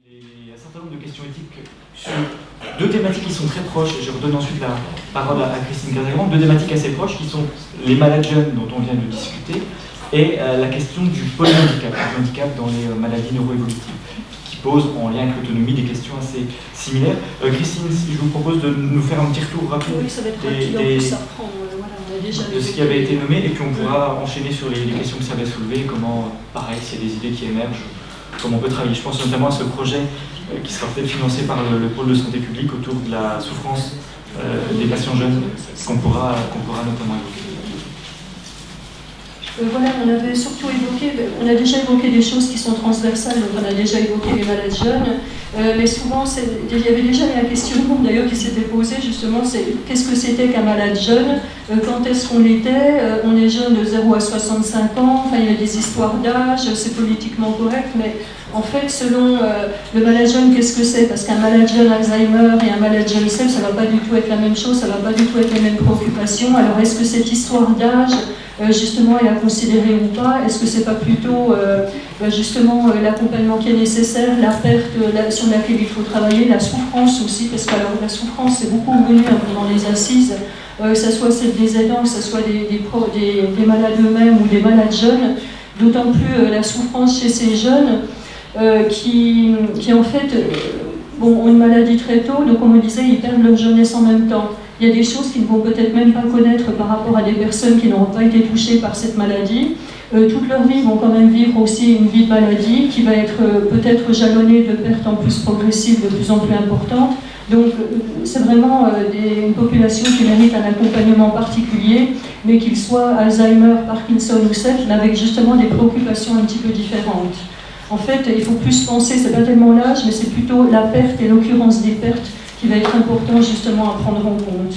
Il y a un certain nombre de questions éthiques sur deux thématiques qui sont très proches, et je redonne ensuite la parole à Christine Casagrande, deux thématiques assez proches qui sont les malades jeunes dont on vient de discuter et la question du polyhandicap, le handicap dans les maladies neuroévolutives, qui pose en lien avec l'autonomie des questions assez similaires. Christine, je vous propose de nous faire un petit retour rapide oui, ça va être rapide, ça reprend, voilà, on a déjà de ce qui avait été nommé, et puis on pourra enchaîner sur les questions que ça avait soulevées, comment, pareil, s'il y a des idées qui émergent, comment on peut travailler. Je pense notamment à ce projet qui sera peut-être financé par le pôle de santé publique autour de la souffrance des patients jeunes, qu'on pourra notamment évoquer. Voilà, on avait surtout évoqué, on a déjà évoqué des choses qui sont transversales, donc on a déjà évoqué les malades jeunes, mais souvent il y avait déjà la question d'ailleurs qui s'était posée justement, c'est qu'est-ce que c'était qu'un malade jeune, quand est-ce qu'on l'était, on est jeune de 0 à 65 ans, enfin il y a des histoires d'âge, c'est politiquement correct, mais en fait selon le malade jeune, qu'est-ce que c'est? Parce qu'un malade jeune Alzheimer et un malade jeune SEL, ça ne va pas du tout être la même chose, ça ne va pas du tout être les mêmes préoccupations, alors est-ce que cette histoire d'âge justement est à considérer ou pas? Est-ce que c'est pas plutôt justement l'accompagnement qui est nécessaire, la perte sur laquelle il faut travailler, la souffrance aussi, parce que alors, la souffrance c'est beaucoup venu dans les assises, que ce soit celle des aidants, que ce soit des malades eux-mêmes ou des malades jeunes, d'autant plus la souffrance chez ces jeunes qui en fait ont une maladie très tôt, donc comme on disait, ils perdent leur jeunesse en même temps. Il y a des choses qu'ils ne vont peut-être même pas connaître par rapport à des personnes qui n'auront pas été touchées par cette maladie. Toute leur vie, ils vont quand même vivre aussi une vie de maladie qui va être peut-être jalonnée de pertes en plus progressives, de plus en plus importantes. Donc c'est vraiment une population qui mérite un accompagnement particulier, mais qu'il soit Alzheimer, Parkinson ou SEL, mais avec justement des préoccupations un petit peu différentes. En fait, il faut plus penser, c'est pas tellement l'âge, mais c'est plutôt la perte et l'occurrence des pertes qui va être important justement à prendre en compte.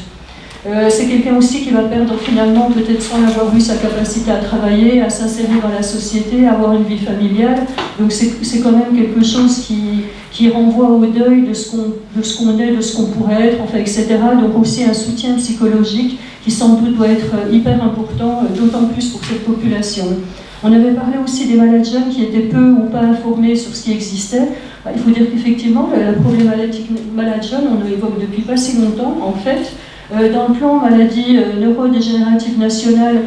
C'est quelqu'un aussi qui va perdre finalement, peut-être sans avoir eu sa capacité à travailler, à s'insérer dans la société, à avoir une vie familiale. Donc c'est quand même quelque chose qui renvoie au deuil de ce qu'on est, de ce qu'on pourrait être, enfin, etc. Donc aussi un soutien psychologique qui sans doute doit être hyper important, d'autant plus pour cette population. On avait parlé aussi des malades jeunes qui étaient peu ou pas informés sur ce qui existait. Il faut dire qu'effectivement, la problématique malade jeune, on l'évoque depuis pas si longtemps. En fait, dans le plan maladie neurodégénérative nationale,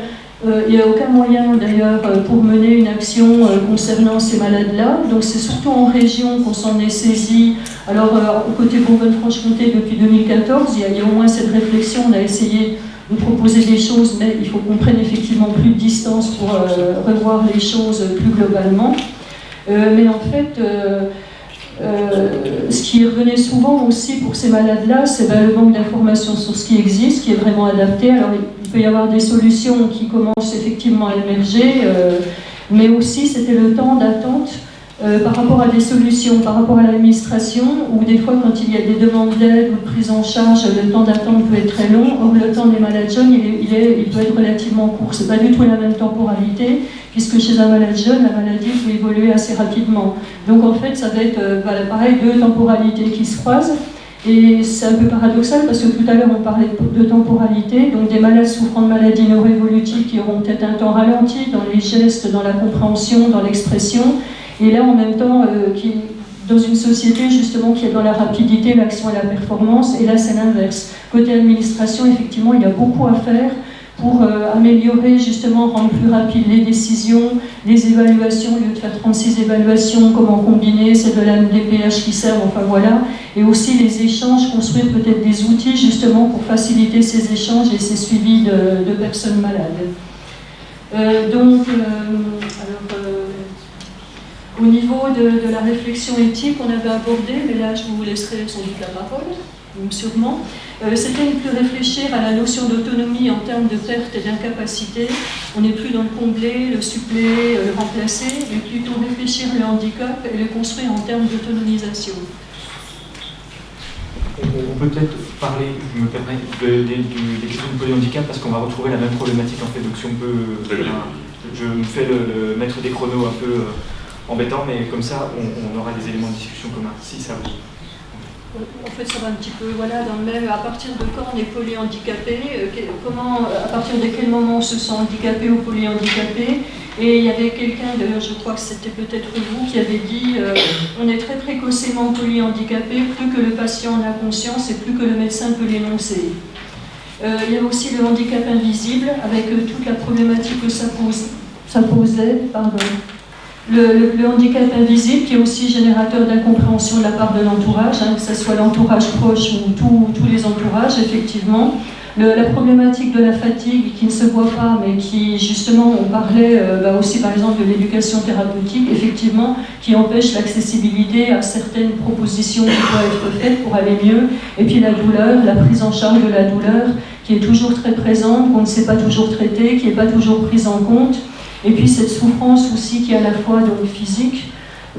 il n'y a aucun moyen d'ailleurs pour mener une action concernant ces malades-là. Donc c'est surtout en région qu'on s'en est saisi. Alors, au côté Bourgogne-Franche-Comté, depuis 2014, il y a au moins cette réflexion. On a essayé de proposer des choses, mais il faut qu'on prenne effectivement plus de distance pour revoir les choses plus globalement. Mais en fait, ce qui revenait souvent aussi pour ces malades-là, c'est le manque d'informations sur ce qui existe, qui est vraiment adapté. Alors il peut y avoir des solutions qui commencent effectivement à émerger, mais aussi c'était le temps d'attente par rapport à des solutions, par rapport à l'administration, où des fois quand il y a des demandes d'aide ou de prise en charge, le temps d'attente peut être très long. Or le temps des malades jeunes, il peut être relativement court. C'est pas du tout la même temporalité, puisque chez un malade jeune, la maladie peut évoluer assez rapidement. Donc en fait, ça va être pareil, deux temporalités qui se croisent. Et c'est un peu paradoxal parce que tout à l'heure on parlait de temporalité, donc des malades souffrant de maladies neuroévolutives qui auront peut-être un temps ralenti dans les gestes, dans la compréhension, dans l'expression. Et là, en même temps, dans une société justement qui est dans la rapidité, l'action et la performance, et là c'est l'inverse. Côté administration, effectivement, il y a beaucoup à faire pour améliorer, justement, rendre plus rapides les décisions, les évaluations, au lieu de faire 36 évaluations, comment combiner, c'est de la MDPH qui servent, enfin voilà, et aussi les échanges, construire peut-être des outils justement pour faciliter ces échanges et ces suivis de personnes malades. Au niveau de la réflexion éthique, on avait abordé, mais là je vous laisserai sans doute la parole, sûrement, c'était de plus réfléchir à la notion d'autonomie en termes de perte et d'incapacité. On n'est plus dans le combler, le suppléer, le remplacer, mais plutôt réfléchir le handicap et le construire en termes d'autonomisation. On peut peut-être parler, je me permets, des questions de polyhandicap parce qu'on va retrouver la même problématique en fait. Donc si on peut, je me fais le mettre des chronos un peu embêtant, mais comme ça, on aura des éléments de discussion communs, si ça vous... En fait, ça va un petit peu, voilà, dans le même, à partir de quand on est polyhandicapé, à partir de quel moment on se sent handicapé ou polyhandicapé. Et il y avait quelqu'un, d'ailleurs je crois que c'était peut-être vous, qui avait dit on est très très précocement polyhandicapé, plus que le patient en a conscience et plus que le médecin peut l'énoncer. Il y a aussi le handicap invisible, avec toute la problématique que ça posait. Le handicap invisible, qui est aussi générateur d'incompréhension de la part de l'entourage, que ce soit l'entourage proche ou tous les entourages, effectivement. La problématique de la fatigue qui ne se voit pas, mais qui, justement, on parlait aussi, par exemple, de l'éducation thérapeutique, effectivement, qui empêche l'accessibilité à certaines propositions qui doivent être faites pour aller mieux. Et puis la douleur, la prise en charge de la douleur, qui est toujours très présente, qu'on ne sait pas toujours traiter, qui n'est pas toujours prise en compte. Et puis cette souffrance aussi qui est à la fois donc physique,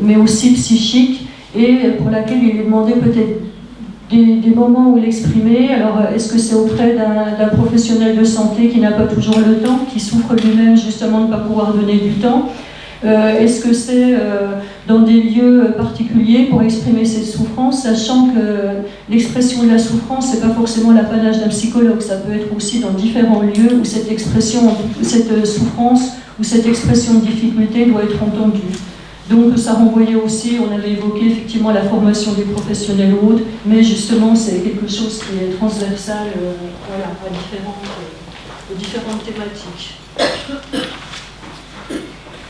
mais aussi psychique, et pour laquelle il est demandé peut-être des moments où l'exprimer. Alors est-ce que c'est auprès d'un professionnel de santé qui n'a pas toujours le temps, qui souffre lui-même justement de ne pas pouvoir donner du temps? Est-ce que c'est dans des lieux particuliers pour exprimer cette souffrance, sachant que l'expression de la souffrance, c'est pas forcément l'apanage d'un psychologue, ça peut être aussi dans différents lieux où cette expression, cette souffrance ou cette expression de difficulté doit être entendue. Donc ça renvoyait aussi, on avait évoqué effectivement la formation des professionnels ou autres, mais justement c'est quelque chose qui est transversal aux différentes thématiques.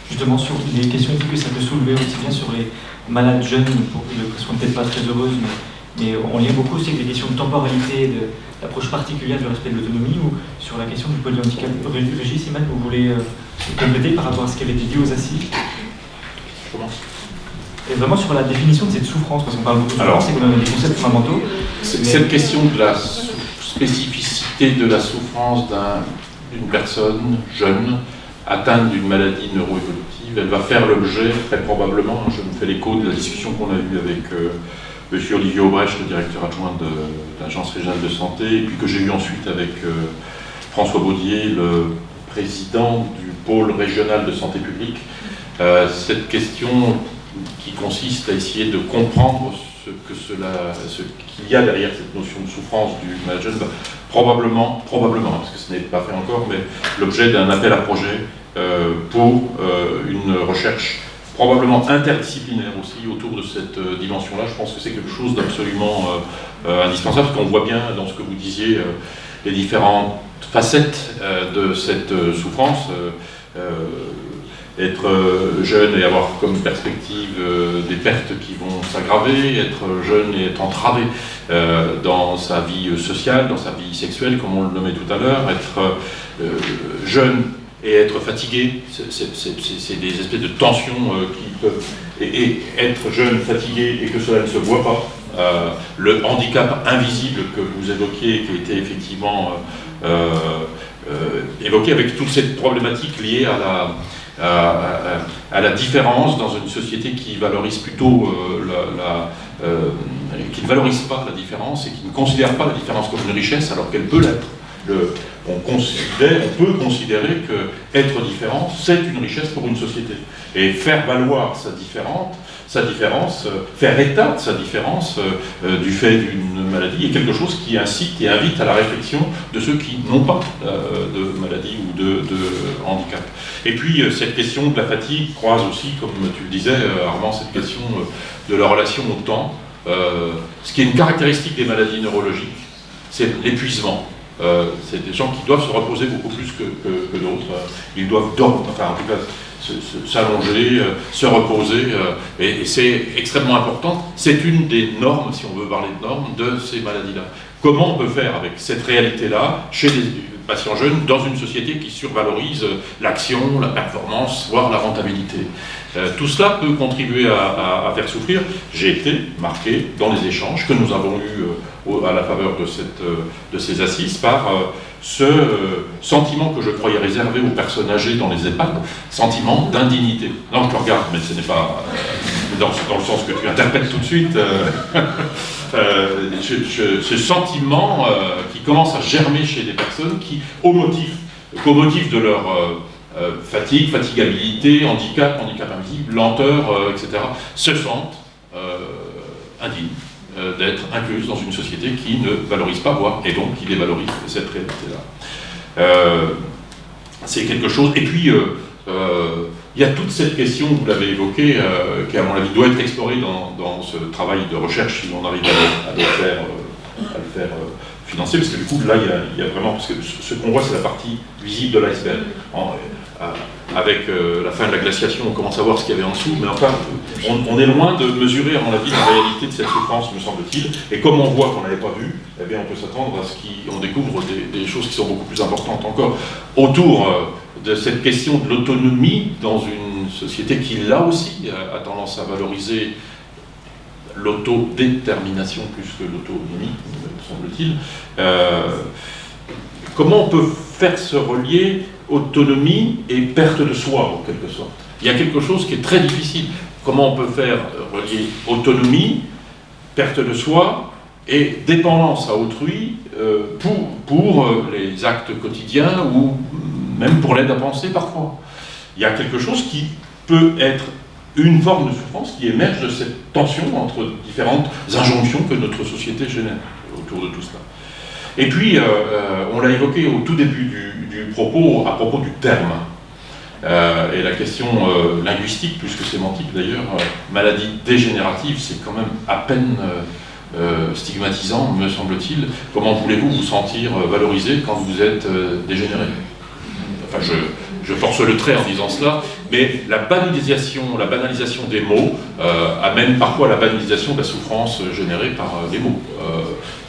Justement, sur les questions que ça peut soulever aussi bien sur les malades jeunes, qui sont peut-être pas très heureuses, mais on lien beaucoup aussi avec les questions de temporalité, de l'approche particulière du respect de l'autonomie, ou sur la question du polyhandicap. Régis, Imad, vous voulez compléter par rapport à ce qui avait été dit aux assises? Et vraiment sur la définition de cette souffrance, parce qu'on parle beaucoup de souffrance, c'est quand même des concepts fondamentaux. Cette question de la spécificité de la souffrance d'une personne jeune atteinte d'une maladie neuroévolutive, elle va faire l'objet, très probablement, je me fais l'écho de la discussion qu'on a eue avec M. Olivier Aubrecht, le directeur adjoint de l'Agence régionale de santé, et puis que j'ai eu ensuite avec François Baudier, le président du pôle régional de santé publique, cette question qui consiste à essayer de comprendre ce qu'il y a derrière cette notion de souffrance du malade jeune, probablement, parce que ce n'est pas fait encore, mais l'objet d'un appel à projet pour une recherche probablement interdisciplinaire aussi autour de cette dimension-là. Je pense que c'est quelque chose d'absolument indispensable, parce qu'on voit bien dans ce que vous disiez les différentes facettes de cette souffrance. Être jeune et avoir comme perspective des pertes qui vont s'aggraver, être jeune et être entravé dans sa vie sociale, dans sa vie sexuelle, comme on le nommait tout à l'heure, être jeune et être fatigué, c'est des espèces de tensions qui peuvent... Et être jeune, fatigué, et que cela ne se voit pas. Le handicap invisible que vous évoquiez, qui était effectivement évoqué avec toute cette problématique liée à la différence dans une société qui valorise plutôt qui ne valorise pas la différence et qui ne considère pas la différence comme une richesse alors qu'elle peut l'être. On peut considérer que être différent, c'est une richesse pour une société. Et faire valoir sa différence, faire état de sa différence du fait d'une maladie est quelque chose qui incite et invite à la réflexion de ceux qui n'ont pas de maladie ou de handicap. Et puis cette question de la fatigue croise aussi, comme tu le disais Armand, cette question de la relation au temps. Ce qui est une caractéristique des maladies neurologiques, c'est l'épuisement. C'est des gens qui doivent se reposer beaucoup plus que d'autres. Ils doivent dormir, enfin en tout cas s'allonger, se reposer, et c'est extrêmement important. C'est une des normes, si on veut parler de normes, de ces maladies-là. Comment on peut faire avec cette réalité-là chez les patients jeunes dans une société qui survalorise l'action, la performance, voire la rentabilité? Tout cela peut contribuer à faire souffrir. J'ai été marqué dans les échanges que nous avons eus à la faveur de ces assises par ce sentiment que je croyais réservé aux personnes âgées dans les EHPAD, sentiment d'indignité. Non, je te regarde, mais ce n'est pas dans le sens que tu interprètes tout de suite. Ce sentiment qui commence à germer chez des personnes qui, qu'au motif de leur fatigue, fatigabilité, handicap invisible, lenteur, etc., se sentent indignes d'être incluses dans une société qui ne valorise pas, voire, et donc qui dévalorise cette réalité-là. C'est quelque chose. Et puis, il y a toute cette question, vous l'avez évoquée, qui à mon avis doit être explorée dans ce travail de recherche si on arrive à le faire financer, parce que du coup là il y a vraiment, parce que ce qu'on voit c'est la partie visible de l'iceberg. Avec la fin de la glaciation, on commence à voir ce qu'il y avait en dessous, mais enfin on est loin de mesurer à mon avis la réalité de cette souffrance, me semble-t-il, et comme on voit qu'on n'avait pas vu, eh bien on peut s'attendre à ce qu'on découvre des choses qui sont beaucoup plus importantes encore autour de cette question de l'autonomie dans une société qui là aussi a tendance à valoriser l'autodétermination plus que l'autonomie, me semble-t-il. Comment on peut faire se relier autonomie et perte de soi, en quelque sorte? Il y a quelque chose qui est très difficile. Comment on peut faire relier autonomie, perte de soi et dépendance à autrui pour les actes quotidiens ou même pour l'aide à penser parfois? Il y a quelque chose qui peut être une forme de souffrance qui émerge de cette tension entre différentes injonctions que notre société génère autour de tout cela. Et puis, on l'a évoqué au tout début du propos, à propos du terme. Et la question linguistique, plus que sémantique d'ailleurs, maladie dégénérative, c'est quand même à peine stigmatisant, me semble-t-il. Comment voulez-vous vous sentir valorisé quand vous êtes dégénéré? Enfin, je force le trait en disant cela, mais la banalisation des mots amène parfois à la banalisation de la souffrance générée par les mots.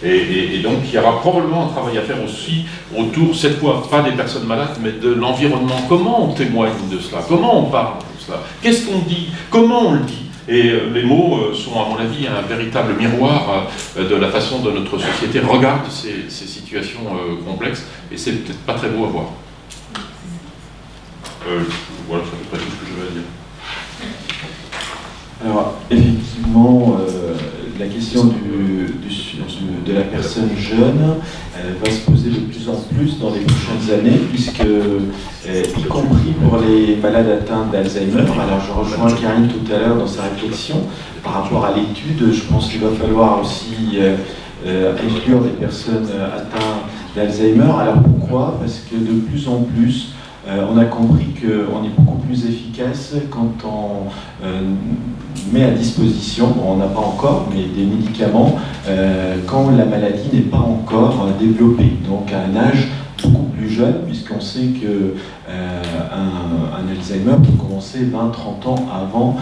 Et donc il y aura probablement un travail à faire aussi autour, cette fois pas des personnes malades, mais de l'environnement. Comment on témoigne de cela? Comment on parle de cela? Qu'est-ce qu'on dit? Comment on le dit? Et les mots sont à mon avis un véritable miroir de la façon dont notre société regarde ces situations complexes, et c'est peut-être pas très beau à voir. Voilà, c'est à peu près tout ce que je vais dire. Alors, effectivement, la question de la personne jeune va se poser de plus en plus dans les prochaines années, puisque, y compris pour les malades atteints d'Alzheimer, alors je rejoins Karine tout à l'heure dans sa réflexion, par rapport à l'étude, je pense qu'il va falloir aussi inclure les personnes atteintes d'Alzheimer. Alors pourquoi? Parce que de plus en plus, on a compris qu'on est beaucoup plus efficace quand on met à disposition, on n'a pas encore, mais des médicaments quand la maladie n'est pas encore développée, donc à un âge beaucoup plus jeune, puisqu'on sait que un Alzheimer peut commencer 20-30 ans avant,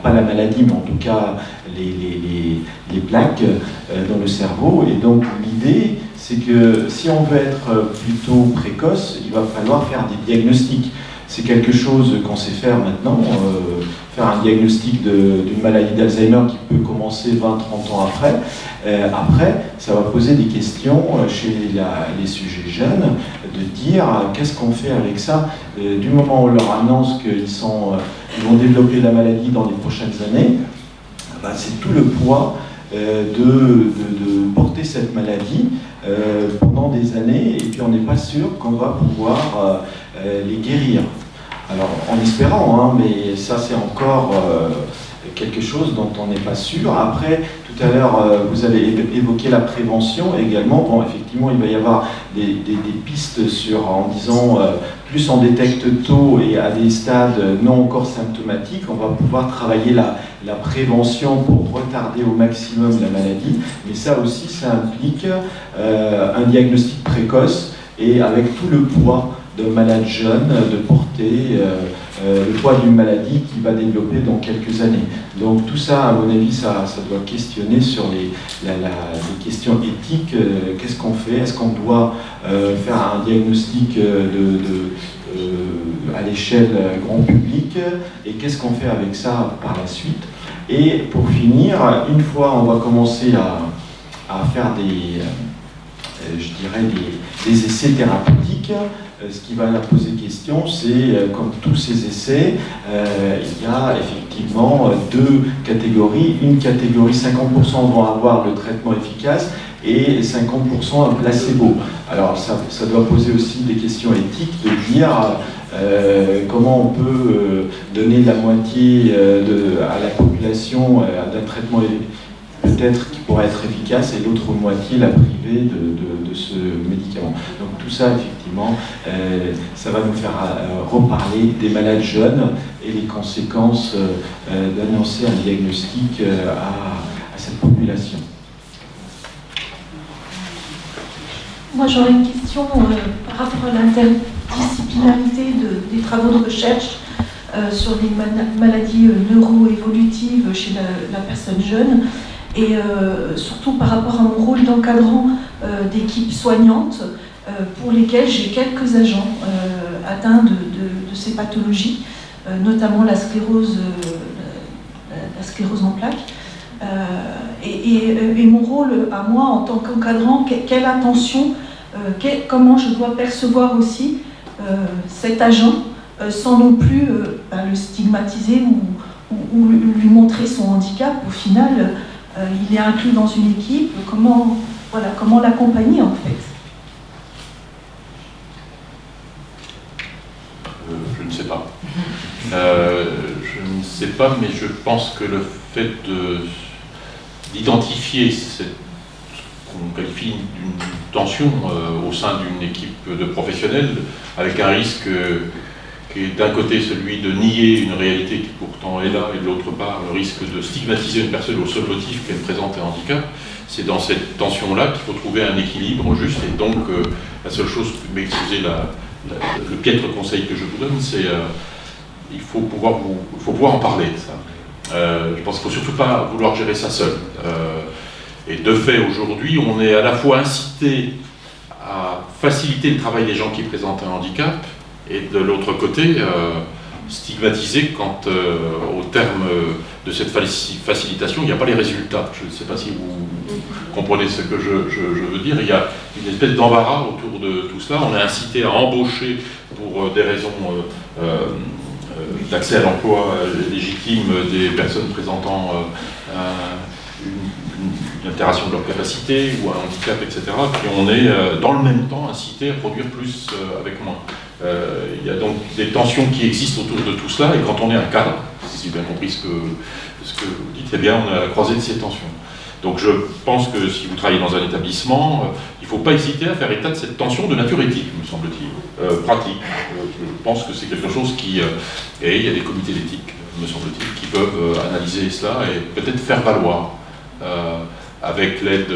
pas la maladie, mais en tout cas les plaques dans le cerveau. Et donc l'idée, c'est que si on veut être plutôt précoce, il va falloir faire des diagnostics. C'est quelque chose qu'on sait faire maintenant, faire un diagnostic d'une maladie d'Alzheimer qui peut commencer 20-30 ans après. Après, ça va poser des questions chez les sujets jeunes, de dire qu'est-ce qu'on fait avec ça. Du moment où on leur annonce qu'ils vont développer la maladie dans les prochaines années, c'est tout le poids de porter cette maladie pendant des années, et puis on n'est pas sûr qu'on va pouvoir les guérir. Alors en espérant, mais ça c'est encore quelque chose dont on n'est pas sûr. Après, tout à l'heure, vous avez évoqué la prévention également. Bon, effectivement, il va y avoir des pistes en disant, plus on détecte tôt et à des stades non encore symptomatiques, on va pouvoir travailler la prévention pour retarder au maximum la maladie. Mais ça aussi, ça implique un diagnostic précoce et avec tout le poids d'un malade jeune, de porter le poids d'une maladie qui va développer dans quelques années. Donc tout ça, à mon avis, ça doit questionner sur les questions éthiques. Qu'est-ce qu'on fait? Est-ce qu'on doit faire un diagnostic à l'échelle grand public? Et qu'est-ce qu'on fait avec ça par la suite? Et pour finir, une fois on va commencer à faire des essais thérapeutiques, ce qui va poser question, c'est, comme tous ces essais, il y a effectivement deux catégories. Une catégorie, 50% vont avoir le traitement efficace et 50% un placebo. Alors ça doit poser aussi des questions éthiques de dire comment on peut donner la moitié à la population d'un traitement peut-être qui pourrait être efficace et l'autre moitié la priver de ce médicament. Donc tout ça, effectivement, ça va nous faire reparler des malades jeunes et les conséquences d'annoncer un diagnostic à cette population. Moi, j'aurais une question par rapport à l'interdisciplinarité des travaux de recherche sur les maladies neuroévolutives chez la personne jeune, et surtout par rapport à mon rôle d'encadrant d'équipes soignantes pour lesquelles j'ai quelques agents atteints de ces pathologies, notamment la sclérose en plaques. Et mon rôle à moi en tant qu'encadrant, quelle attention, comment je dois percevoir aussi cet agent sans non plus le stigmatiser ou lui montrer son handicap. Au final, il est inclus dans une équipe, comment l'accompagner en fait. Je ne sais pas. Je ne sais pas, mais je pense que le fait d'identifier ce qu'on qualifie d'une tension au sein d'une équipe de professionnels, avec un risque qui est d'un côté celui de nier une réalité qui pourtant est là, et de l'autre part le risque de stigmatiser une personne au seul motif qu'elle présente un handicap, c'est dans cette tension-là qu'il faut trouver un équilibre juste. Et donc la seule chose, mais excusez le piètre conseil que je vous donne, c'est il faut pouvoir en parler de ça. Je pense qu'il ne faut surtout pas vouloir gérer ça seul. Et de fait, aujourd'hui, on est à la fois incité à faciliter le travail des gens qui présentent un handicap, et de l'autre côté, stigmatiser quand, au terme de cette facilitation, il n'y a pas les résultats. Je ne sais pas si vous comprenez ce que je veux dire. Il y a une espèce d'embarras autour de tout cela. On est incité à embaucher pour des raisons d'accès à l'emploi légitime des personnes présentant une altération de leur capacité ou un handicap, etc. Puis on est dans le même temps incité à produire plus avec moins. Il y a donc des tensions qui existent autour de tout cela, et quand on est un cadre, si j'ai bien compris ce que vous dites, eh bien on est à la croisée de ces tensions. Donc je pense que si vous travaillez dans un établissement, il ne faut pas hésiter à faire état de cette tension de nature éthique, me semble-t-il, pratique. Je pense que c'est quelque chose qui... et il y a des comités d'éthique, me semble-t-il, qui peuvent analyser cela et peut-être faire valoir, avec l'aide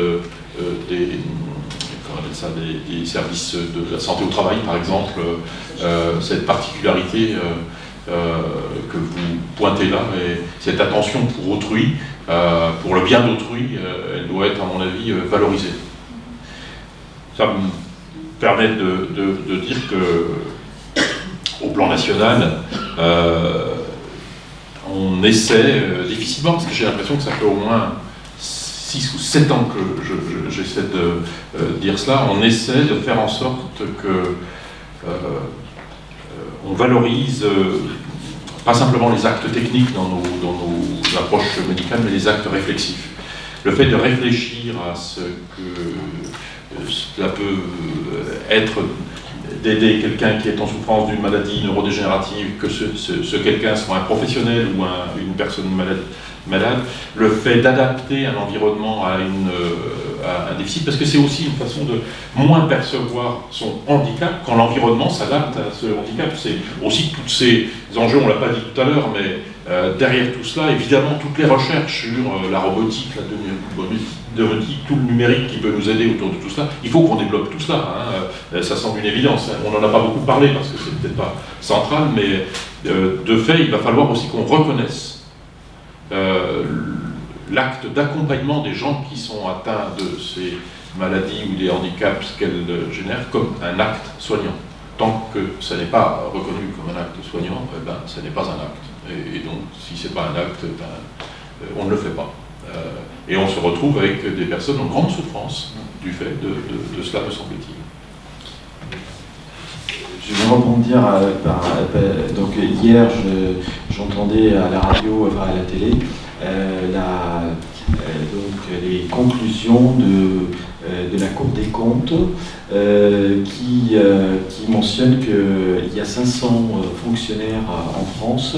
des services de la santé au travail, par exemple, cette particularité que vous pointez là, et cette attention pour autrui, pour le bien d'autrui, elle doit être, à mon avis, valorisée. Ça me permet de dire que, au plan national, on essaie difficilement, parce que j'ai l'impression que ça fait au moins 6 ou 7 ans que j'essaie de dire cela, on essaie de faire en sorte que on valorise pas simplement les actes techniques dans nos approches médicales, mais les actes réflexifs. Le fait de réfléchir à ce que cela peut être d'aider quelqu'un qui est en souffrance d'une maladie neurodégénérative, que ce quelqu'un soit un professionnel ou une personne malade, le fait d'adapter un environnement à un déficit, parce que c'est aussi une façon de moins percevoir son handicap quand l'environnement s'adapte à ce handicap. C'est aussi tous ces enjeux, on ne l'a pas dit tout à l'heure, mais derrière tout cela, évidemment, toutes les recherches sur la robotique, la domotique, tout le numérique qui peut nous aider autour de tout cela, il faut qu'on développe tout cela. Ça semble une évidence. On n'en a pas beaucoup parlé parce que c'est peut-être pas central, mais de fait, il va falloir aussi qu'on reconnaisse l'acte d'accompagnement des gens qui sont atteints de ces maladies ou des handicaps qu'elles génèrent comme un acte soignant. Tant que ça n'est pas reconnu comme un acte soignant, ce n'est pas un acte. Et donc, si ce n'est pas un acte, on ne le fait pas. Et on se retrouve avec des personnes en grande souffrance du fait de cela, me semble-t-il. Je vais rebondir donc hier j'entendais à la radio, enfin à la télé, donc les conclusions de la Cour des comptes qui mentionne qu'il y a 500 fonctionnaires en France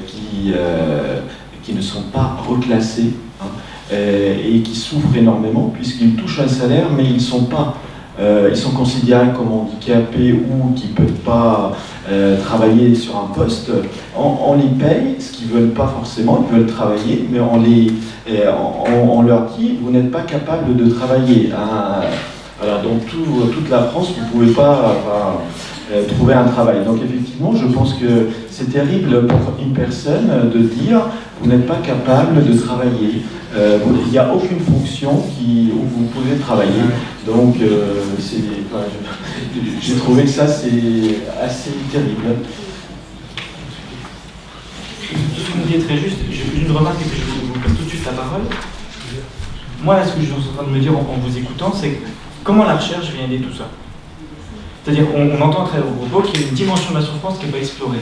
qui ne sont pas reclassés et qui souffrent énormément puisqu'ils touchent un salaire mais ils sont considérés comme handicapés ou qui ne peuvent pas travailler sur un poste. On les paye, ce qu'ils ne veulent pas forcément, ils veulent travailler, mais on leur dit vous n'êtes pas capable de travailler. Alors, dans toute la France, vous ne pouvez pas trouver un travail. Donc effectivement, je pense que c'est terrible pour une personne de dire vous n'êtes pas capable de travailler. Il n'y a aucune fonction où vous pouvez travailler. Donc j'ai trouvé que ça c'est assez terrible. Ce que vous dites est très juste. J'ai une remarque et que je vous passe tout de suite la parole. Moi, là, ce que je suis en train de me dire en vous écoutant, c'est comment la recherche vient aider tout ça. C'est-à-dire qu'on entend à travers vos propos qu'il y a une dimension de la souffrance qui n'est pas explorée.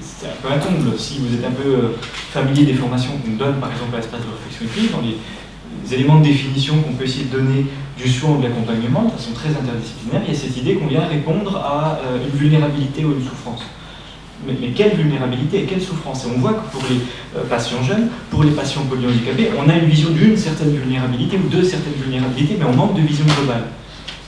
C'est un peu un comble. Si vous êtes un peu familier des formations qu'on donne, par exemple, à l'espace de réflexion utile, dans les éléments de définition qu'on peut essayer de donner du soin ou de l'accompagnement, de façon très interdisciplinaire, il y a cette idée qu'on vient répondre à une vulnérabilité ou une souffrance. Mais quelle vulnérabilité et quelle souffrance? Et on voit que pour les patients jeunes, pour les patients polyhandicapés, on a une vision d'une certaine vulnérabilité ou de certaines vulnérabilités, mais on manque de vision globale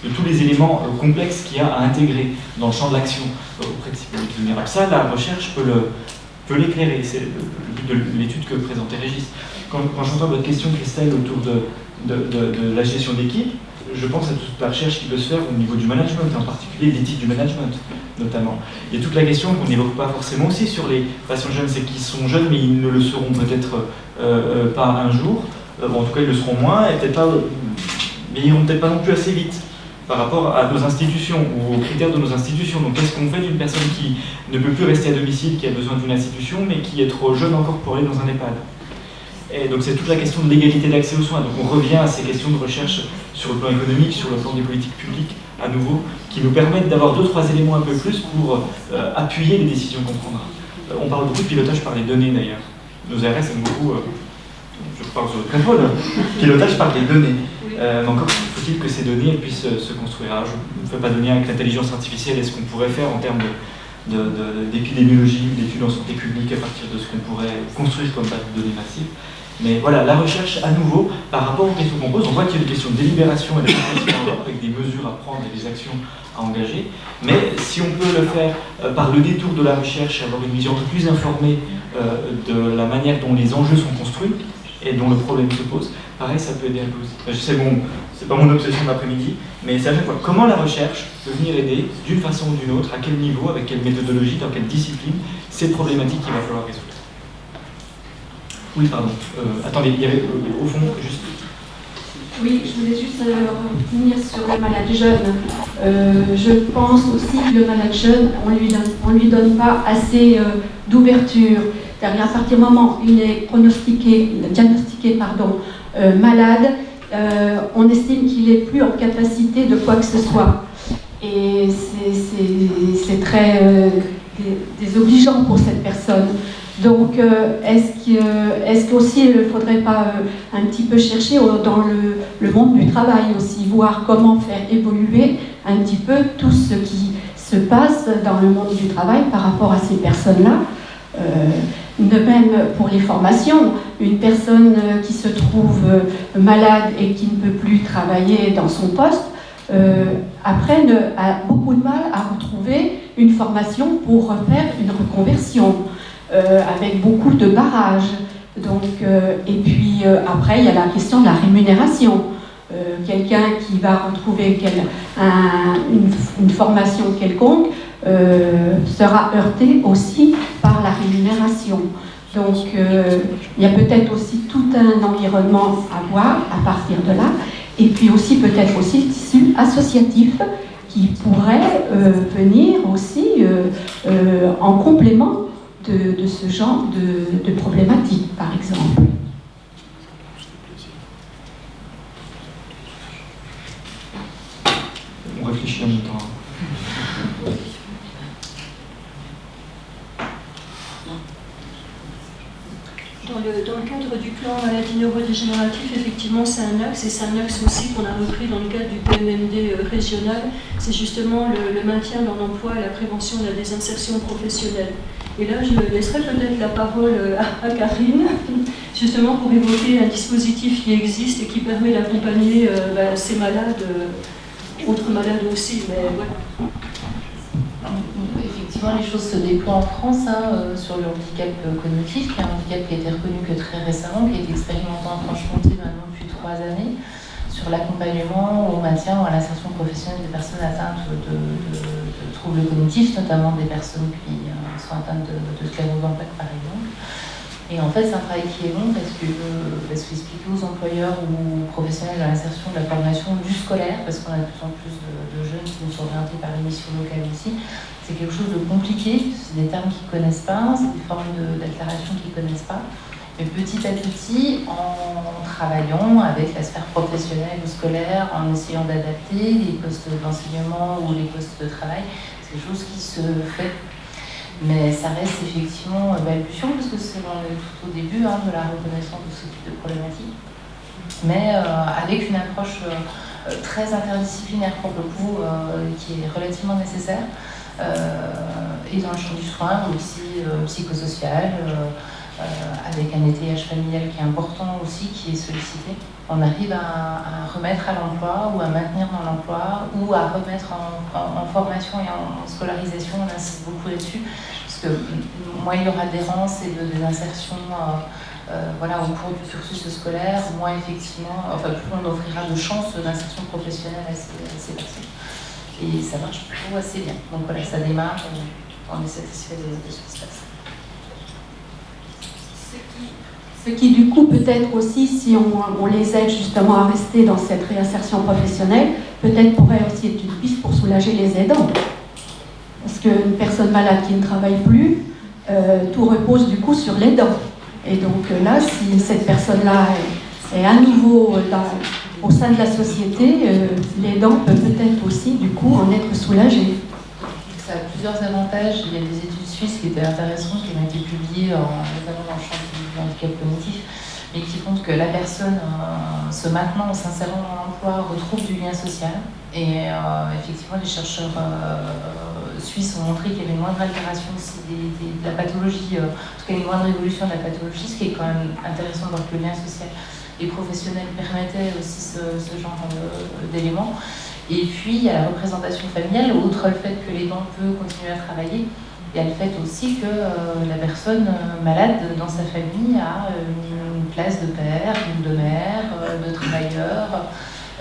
de tous les éléments complexes qu'il y a à intégrer dans le champ de l'action auprès de ces publics vulnérables. Ça, la recherche peut l'éclairer. C'est le but de l'étude que présentait Régis. Quand j'entends votre question, Christelle, autour de la gestion d'équipe, je pense à toute la recherche qui peut se faire au niveau du management, en particulier l'éthique du management, notamment. Il y a toute la question qu'on n'évoque pas forcément aussi sur les patients jeunes, c'est qu'ils sont jeunes, mais ils ne le seront peut-être pas un jour. En tout cas, ils le seront moins, et peut-être pas, mais ils n'iront peut-être pas non plus assez vite par rapport à nos institutions ou aux critères de nos institutions. Donc qu'est-ce qu'on fait d'une personne qui ne peut plus rester à domicile, qui a besoin d'une institution, mais qui est trop jeune encore pour aller dans un EHPAD? Et donc c'est toute la question de l'égalité d'accès aux soins. Donc on revient à ces questions de recherche sur le plan économique, sur le plan des politiques publiques, à nouveau, qui nous permettent d'avoir 2-3 éléments un peu plus pour appuyer les décisions qu'on prendra. On parle beaucoup de pilotage par les données d'ailleurs. Nos ARS aiment beaucoup, je parle sur le très drôle, pilotage par les données. Mais encore faut-il que ces données puissent se construire. Alors, je ne fais pas de lien avec l'intelligence artificielle et ce qu'on pourrait faire en termes d'épidémiologie, d'études en santé publique à partir de ce qu'on pourrait construire comme base de données massive. Mais voilà, la recherche, à nouveau, par rapport aux questions qu'on pose, on voit qu'il y a une question de délibération et de réflexion avec des mesures à prendre et des actions à engager. Mais si on peut le faire par le détour de la recherche, avoir une vision un peu plus informée de la manière dont les enjeux sont construits et dont le problème se pose, pareil, ça peut aider un peu aussi. Je sais, bon, c'est pas mon obsession de l'après-midi, mais c'est à chaque fois comment la recherche peut venir aider d'une façon ou d'une autre, à quel niveau, avec quelle méthodologie, dans quelle discipline, ces problématiques qu'il va falloir résoudre. Oui, pardon. Attendez, il y avait au fond juste. Oui, je voulais juste revenir sur le malade jeune. Je pense aussi que le malade jeune, on lui donne pas assez d'ouverture. C'est-à-dire à partir du moment où il est diagnostiqué malade, on estime qu'il n'est plus en capacité de quoi que ce soit. Et c'est très désobligeant pour cette personne. Donc, est-ce qu'aussi il ne faudrait pas un petit peu chercher dans le monde du travail aussi, voir comment faire évoluer un petit peu tout ce qui se passe dans le monde du travail par rapport à ces personnes-là. De même pour les formations, une personne qui se trouve malade et qui ne peut plus travailler dans son poste, après a beaucoup de mal à retrouver une formation pour faire une reconversion. Avec beaucoup de barrages. Donc, et puis après, il y a la question de la rémunération. Quelqu'un qui va retrouver une formation quelconque sera heurté aussi par la rémunération. Donc, il y a peut-être aussi tout un environnement à voir à partir de là. Et puis aussi peut-être aussi le tissu associatif qui pourrait venir aussi en complément de ce genre de problématiques, par exemple. On réfléchit en même temps. Dans le cadre du plan maladie neurodégénérative, effectivement, c'est un axe, et c'est un axe aussi qu'on a repris dans le cadre du PMMD régional. C'est justement le maintien dans l'emploi et la prévention de la désinsertion professionnelle. Et là, je laisserai peut-être la parole à Karine justement pour évoquer un dispositif qui existe et qui permet d'accompagner ces malades, autres malades aussi. Mais voilà. Effectivement, les choses se déploient en France sur le handicap cognitif, qui est un handicap qui a été reconnu que très récemment, qui a été expérimenté en Franche-Comté maintenant depuis 3 années, sur l'accompagnement au maintien ou à l'insertion professionnelle des personnes atteintes de troubles cognitifs, notamment des personnes qui sont atteintes de sclérose en plaques par exemple. Et en fait, c'est un travail qui est long parce que expliquer aux employeurs ou aux professionnels de l'insertion, de la formation du scolaire, parce qu'on a de plus en plus de jeunes qui nous sont orientés par les missions locales aussi, c'est quelque chose de compliqué, c'est des termes qu'ils ne connaissent pas, c'est des formes d'altération qu'ils ne connaissent pas. Mais petit à petit, en travaillant avec la sphère professionnelle ou scolaire, en essayant d'adapter les postes d'enseignement ou les postes de travail, c'est quelque chose qui se fait. Mais ça reste effectivement balbutiant parce que c'est tout au début de la reconnaissance de ce type de problématique. Mais avec une approche très interdisciplinaire pour le coup, qui est relativement nécessaire, et dans le champ du soin, mais aussi psychosocial, avec un étayage familial qui est important aussi, qui est sollicité. On arrive à remettre à l'emploi ou à maintenir dans l'emploi ou à remettre en formation et en scolarisation. On insiste beaucoup là-dessus, parce que moins il y aura d'errance et de désinsertion au cours du cursus scolaire, moins effectivement, plus on offrira de chances d'insertion professionnelle à ces personnes. Et ça marche plutôt assez bien. Donc voilà, ça démarre, on est satisfait de ce qui se passe. Ce qui du coup peut-être aussi, si on les aide justement à rester dans cette réinsertion professionnelle, peut-être pourrait aussi être une piste pour soulager les aidants. Parce qu'une personne malade qui ne travaille plus, tout repose du coup sur l'aidant. Et donc là, si cette personne-là est à nouveau au sein de la société, l'aidant peut peut-être aussi du coup en être soulagé. Ça a plusieurs avantages. Il y a des études suisses qui étaient intéressantes, qui ont été publiées notamment dans le champ du handicap cognitif, mais qui montrent que la personne, se maintenant, en s'insérant dans l'emploi, retrouve du lien social. Et effectivement, les chercheurs suisses ont montré qu'il y avait une moindre altération aussi de la pathologie, en tout cas une moindre évolution de la pathologie, ce qui est quand même intéressant de voir que le lien social et professionnel permettait aussi ce genre d'éléments. Et puis, il y a la représentation familiale, outre le fait que l'aidant peut continuer à travailler, il y a le fait aussi que la personne malade dans sa famille a une place de père, de mère, de travailleur,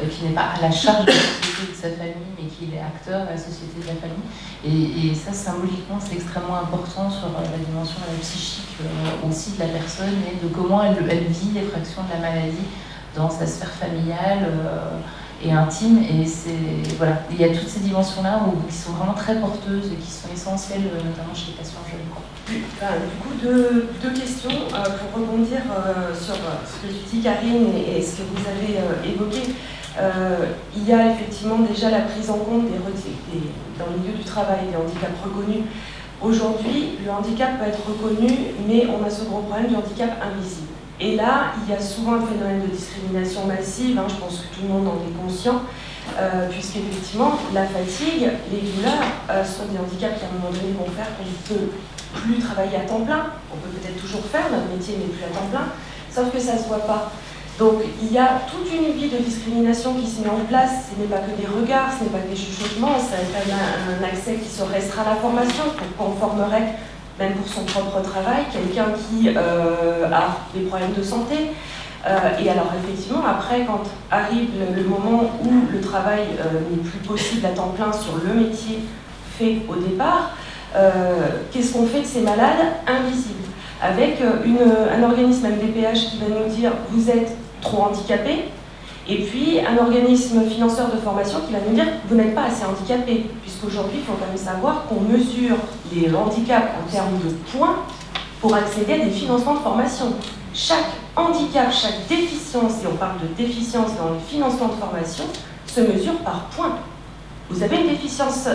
qui n'est pas à la charge de la société de sa famille, mais qui est acteur de la société de la famille. Et ça, symboliquement, c'est extrêmement important sur la dimension psychique aussi de la personne et de comment elle vit les fractions de la maladie dans sa sphère familiale et intime. Et voilà, il y a toutes ces dimensions-là qui sont vraiment très porteuses et qui sont essentielles, notamment chez les patients jeunes. Du coup, deux questions pour rebondir sur ce que dit Karine et ce que vous avez évoqué. Il y a effectivement déjà la prise en compte dans le milieu du travail des handicaps reconnus. Aujourd'hui, le handicap peut être reconnu, mais on a ce gros problème du handicap invisible. Et là, il y a souvent un phénomène de discrimination massive, je pense que tout le monde en est conscient, puisqu'effectivement, la fatigue, les douleurs sont des handicaps qui à un moment donné vont faire qu'on ne peut plus travailler à temps plein. On peut peut-être toujours faire notre métier, mais plus à temps plein, sauf que ça ne se voit pas. Donc il y a toute une vie de discrimination qui se met en place. Ce n'est pas que des regards, ce n'est pas que des chuchotements, c'est un accès qui se restreint à la formation, qu'on formerait même pour son propre travail, quelqu'un qui a des problèmes de santé. Et alors effectivement, après, quand arrive le moment où le travail n'est plus possible à temps plein sur le métier fait au départ, qu'est-ce qu'on fait de ces malades invisibles? Avec un organisme MDPH qui va nous dire « vous êtes trop handicapé », et puis un organisme financeur de formation qui va nous dire « vous n'êtes pas assez handicapé », puisqu'aujourd'hui, il faut quand même savoir qu'on mesure les handicaps en termes de points pour accéder à des financements de formation. Chaque handicap, chaque déficience, et on parle de déficience dans les financements de formation, se mesure par points. Vous avez une déficience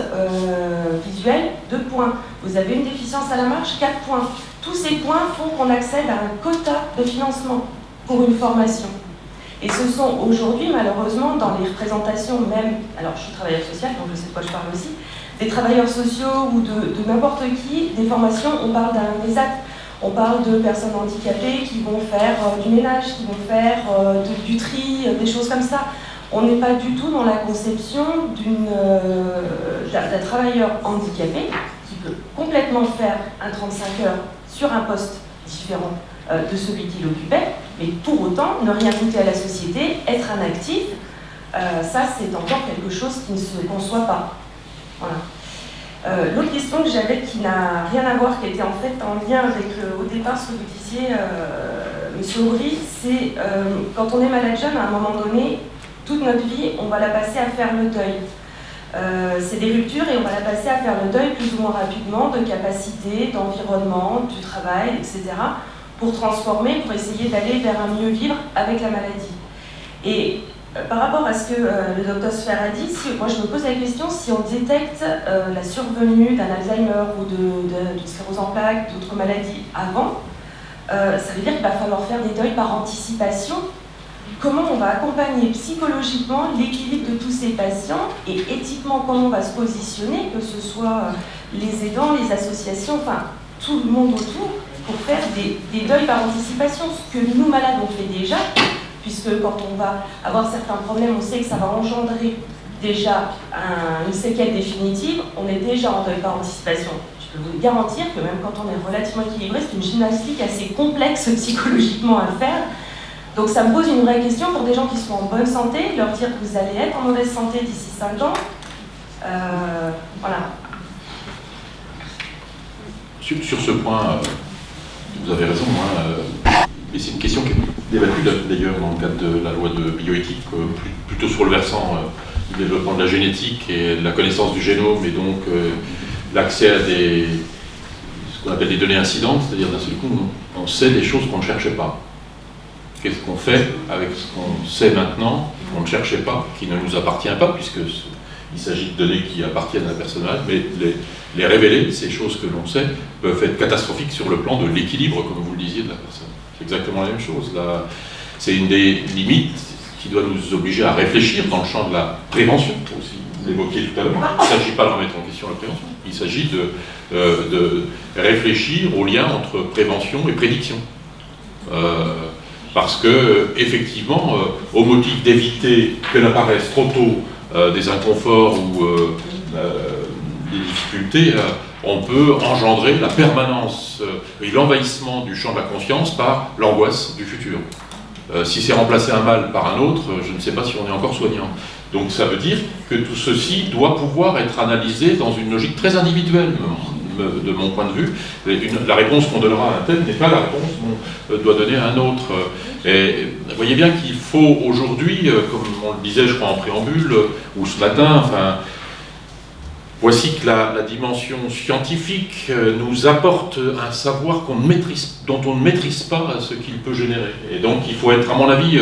visuelle, 2 points. Vous avez une déficience à la marche, 4 points. Tous ces points font qu'on accède à un quota de financement pour une formation. Et ce sont aujourd'hui, malheureusement, dans les représentations même, alors je suis travailleur social, donc je sais de quoi je parle aussi, des travailleurs sociaux ou de n'importe qui, des formations, on parle d'un ESAT. On parle de personnes handicapées qui vont faire du ménage, qui vont faire du tri, des choses comme ça. On n'est pas du tout dans la conception d'un travailleur handicapé qui peut complètement faire un 35 heures sur un poste différent de celui qu'il occupait, mais pour autant ne rien coûter à la société, être un actif, ça c'est encore quelque chose qui ne se conçoit pas. Voilà. L'autre question que j'avais qui n'a rien à voir, qui était en fait en lien avec au départ ce que vous disiez, Monsieur Aubry, c'est quand on est manager, à un moment donné, toute notre vie, on va la passer à faire le deuil. C'est des ruptures et on va la passer à faire le deuil plus ou moins rapidement de capacités, d'environnement, du travail, etc. pour transformer, pour essayer d'aller vers un mieux vivre avec la maladie. Et par rapport à ce que le docteur Sfer a dit, moi je me pose la question si on détecte la survenue d'un Alzheimer ou d'une sclérose en plaques, d'autres maladies avant, ça veut dire qu'il va falloir faire des deuils par anticipation. Comment on va accompagner psychologiquement l'équilibre de tous ces patients et éthiquement comment on va se positionner, que ce soit les aidants, les associations, enfin tout le monde autour, pour faire des deuils par anticipation, ce que nous malades on fait déjà, puisque quand on va avoir certains problèmes, on sait que ça va engendrer déjà une séquelle définitive, on est déjà en deuil par anticipation. Je peux vous garantir que même quand on est relativement équilibré, c'est une gymnastique assez complexe psychologiquement à faire. Donc ça me pose une vraie question pour des gens qui sont en bonne santé, leur dire que vous allez être en mauvaise santé d'ici 5 ans. Voilà. Sur ce point, vous avez raison, mais c'est une question qui est débattue d'ailleurs dans le cadre de la loi de bioéthique, plutôt sur le versant du développement de la génétique et de la connaissance du génome, et donc l'accès à ce qu'on appelle des données incidentes, c'est-à-dire d'un seul coup, on sait des choses qu'on ne cherchait pas. Qu'est-ce qu'on fait avec ce qu'on sait maintenant, qu'on ne cherchait pas, qui ne nous appartient pas, puisqu'il s'agit de données qui appartiennent à la personne malade, mais les révéler, ces choses que l'on sait, peuvent être catastrophiques sur le plan de l'équilibre, comme vous le disiez, de la personne. C'est exactement la même chose. Là, c'est une des limites qui doit nous obliger à réfléchir dans le champ de la prévention, aussi. Vous l'évoquiez tout à l'heure. Il ne s'agit pas de remettre en question la prévention. Il s'agit de réfléchir au lien entre prévention et prédiction. Parce que, effectivement, au motif d'éviter que n'apparaissent trop tôt des inconforts ou des difficultés, on peut engendrer la permanence et l'envahissement du champ de la conscience par l'angoisse du futur. Si c'est remplacer un mal par un autre, je ne sais pas si on est encore soignant. Donc ça veut dire que tout ceci doit pouvoir être analysé dans une logique très individuelle, de mon point de vue. La réponse qu'on donnera à un tel n'est pas la réponse qu'on doit donner à un autre. Et vous voyez bien qu'il faut aujourd'hui, comme on le disait je crois en préambule, ou ce matin, enfin, voici que la dimension scientifique nous apporte un savoir dont on ne maîtrise pas ce qu'il peut générer. Et donc il faut être, à mon avis,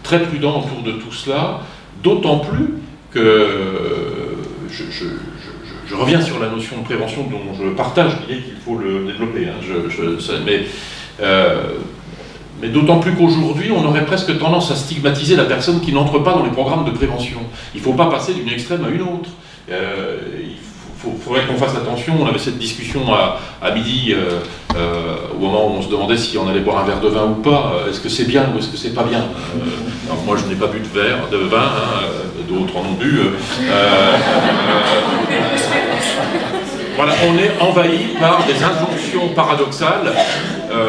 très prudent autour de tout cela, d'autant plus que je reviens sur la notion de prévention dont je partage l'idée qu'il faut le développer, mais d'autant plus qu'aujourd'hui, on aurait presque tendance à stigmatiser la personne qui n'entre pas dans les programmes de prévention. Il ne faut pas passer d'une extrême à une autre. Il faudrait qu'on fasse attention. On avait cette discussion à midi, au moment où on se demandait si on allait boire un verre de vin ou pas. Est-ce que c'est bien ou est-ce que c'est pas bien? Alors moi, je n'ai pas bu de vin, d'autres en ont bu. Voilà, on est envahi par des injonctions paradoxales,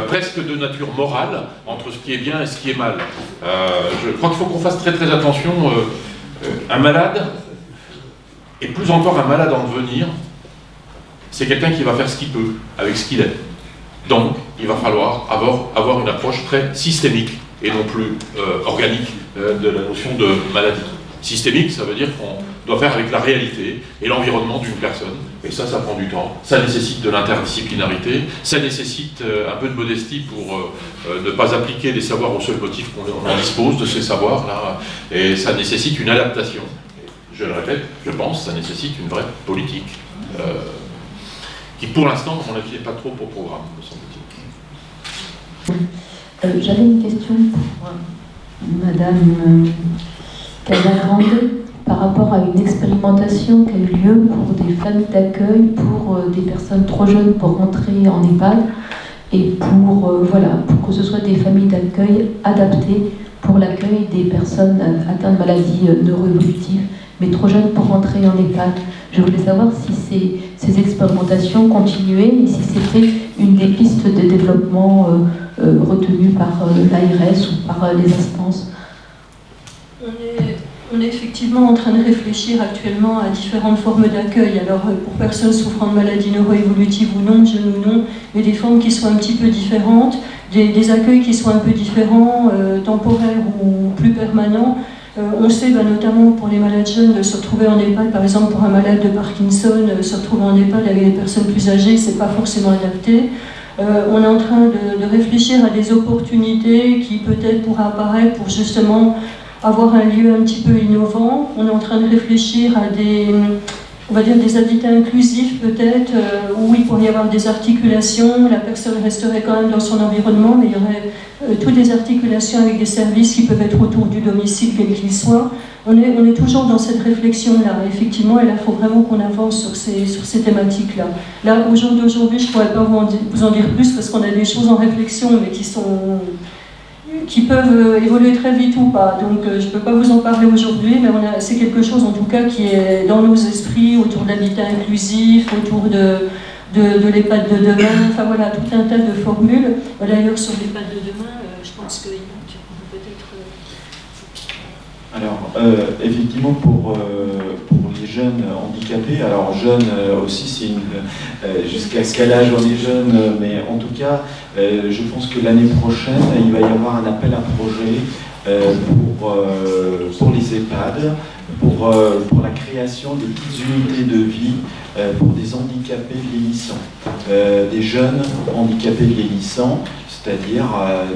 presque de nature morale, entre ce qui est bien et ce qui est mal. Je crois qu'il faut qu'on fasse très très attention. Un malade, et plus encore un malade en devenir, c'est quelqu'un qui va faire ce qu'il peut avec ce qu'il est. Donc, il va falloir avoir une approche très systémique et non plus organique de la notion de maladie. Systémique, ça veut dire qu'on doit faire avec la réalité et l'environnement d'une personne. Et ça prend du temps. Ça nécessite de l'interdisciplinarité. Ça nécessite un peu de modestie pour ne pas appliquer des savoirs au seul motif qu'on en dispose de ces savoirs-là. Et ça nécessite une adaptation. Je le répète, je pense, ça nécessite une vraie politique. Qui pour l'instant, à mon avis, n'est pas trop au programme, me semble-t-il. J'avais une question pour Madame Casagrande par rapport à une expérimentation qui a eu lieu pour des familles d'accueil pour des personnes trop jeunes pour rentrer en EHPAD. et pour que ce soit des familles d'accueil adaptées pour l'accueil des personnes atteintes de maladies neuroévolutives, mais trop jeunes pour entrer en EHPAD. Je voulais savoir si ces expérimentations continuaient et si c'était une des pistes de développement retenues par l'ARS ou par les instances. On est effectivement en train de réfléchir actuellement à différentes formes d'accueil. Alors pour personnes souffrant de maladies neuroévolutives ou non, jeunes ou non, mais des formes qui soient un petit peu différentes, des accueils qui soient un peu différents, temporaires ou plus permanents. On sait notamment pour les malades jeunes de se retrouver en EHPAD, par exemple pour un malade de Parkinson, se retrouver en EHPAD avec des personnes plus âgées, c'est pas forcément adapté. On est en train de réfléchir à des opportunités qui peut-être pourraient apparaître pour justement avoir un lieu un petit peu innovant. On est en train de réfléchir à des habitats inclusifs peut-être, où il pourrait y avoir des articulations, la personne resterait quand même dans son environnement, mais il y aurait toutes des articulations avec des services qui peuvent être autour du domicile, quel qu'il soit. On est toujours dans cette réflexion-là, effectivement, et là, il faut vraiment qu'on avance sur ces thématiques-là. Là, au jour d'aujourd'hui, je ne pourrais pas vous en dire plus, parce qu'on a des choses en réflexion, mais qui peuvent évoluer très vite ou pas. Donc je ne peux pas vous en parler aujourd'hui, mais c'est quelque chose en tout cas qui est dans nos esprits, autour de l'habitat inclusif, autour de l'EHPAD de demain, enfin voilà, tout un tas de formules. D'ailleurs sur l'EHPAD de demain, je pense qu'il peut peut-être... Alors, effectivement, pour les jeunes handicapés, alors jeunes aussi, c'est jusqu'à quel âge on est jeune, mais en tout cas, je pense que l'année prochaine, il va y avoir un appel à projet pour les EHPAD, pour la création de petites unités de vie pour des handicapés vieillissants, des jeunes handicapés vieillissants, c'est-à-dire